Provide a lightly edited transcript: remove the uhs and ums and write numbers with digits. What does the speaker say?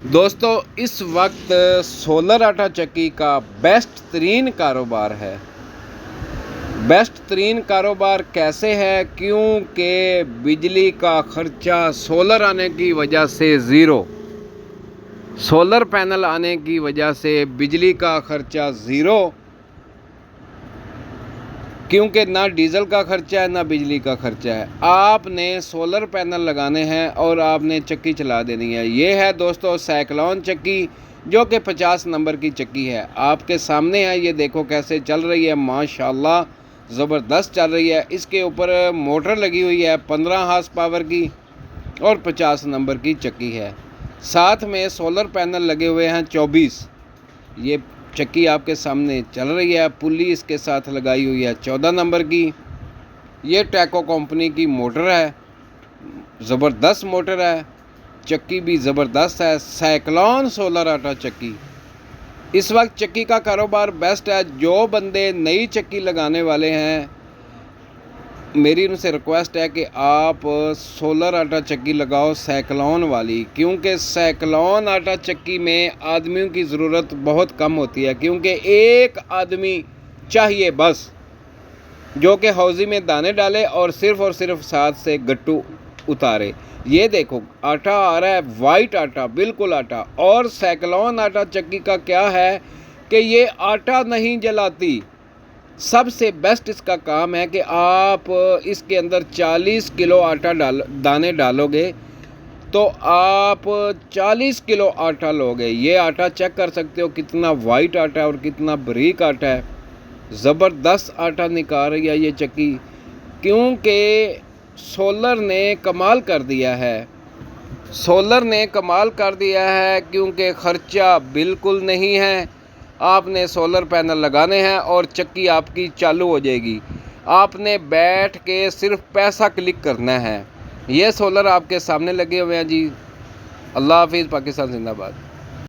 दोस्तों इस वक्त सोलर आटा चक्की का बेस्ट तरीन कारोबार है। बेस्ट तरीन कारोबार कैसे है? क्योंकि बिजली का ख़र्चा सोलर आने की वजह से ज़ीरो, सोलर पैनल आने की वजह से बिजली का ख़र्चा ज़ीरो, क्योंकि ना डीज़ल का ख़र्चा है ना बिजली का ख़र्चा है। आपने सोलर पैनल लगाने हैं और आपने चक्की चला देनी है। ये है दोस्तों साइक्लोन चक्की, जो कि 50 नंबर की चक्की है। आपके सामने है, ये देखो कैसे चल रही है, माशाल्लाह ज़बरदस्त चल रही है। इसके ऊपर मोटर लगी हुई है 15 हार्स पावर की और 50 नंबर की चक्की है। साथ में सोलर पैनल लगे हुए हैं 24। ये चक्की आपके सामने चल रही है। पुली इसके साथ लगाई हुई है 14 नंबर की। ये टैको कंपनी की मोटर है, ज़बरदस्त मोटर है। चक्की भी ज़बरदस्त है, साइक्लोन सोलर आटा चक्की। इस वक्त चक्की का कारोबार बेस्ट है। जो बंदे नई चक्की लगाने वाले हैं, मेरी उनसे रिक्वेस्ट है कि आप सोलर आटा चक्की लगाओ साइक्लोन वाली, क्योंकि साइक्लोन आटा चक्की में आदमियों की ज़रूरत बहुत कम होती है। क्योंकि एक आदमी चाहिए बस, जो कि हौज़ी में दाने डाले और सिर्फ साथ से गट्टू उतारे। ये देखो आटा आ रहा है, वाइट आटा, बिल्कुल आटा। और साइक्लोन आटा चक्की का क्या है कि ये आटा नहीं जलाती। सबसे बेस्ट इसका काम है कि आप इसके अंदर 40 किलो आटा दाने डालोगे तो आप 40 किलो आटा लोगे। ये आटा चेक कर सकते हो कितना वाइट आटा है और कितना बारीक आटा है। ज़बरदस्त आटा निकाल रही है ये चक्की, क्योंकि सोलर ने कमाल कर दिया है। सोलर ने कमाल कर दिया है क्योंकि ख़र्चा बिल्कुल नहीं है। आपने सोलर पैनल लगाने हैं और चक्की आपकी चालू हो जाएगी। आपने बैठ के सिर्फ पैसा क्लिक करना है। ये सोलर आपके सामने लगे हुए हैं जी। अल्लाह हाफिज़। पाकिस्तान जिंदाबाद।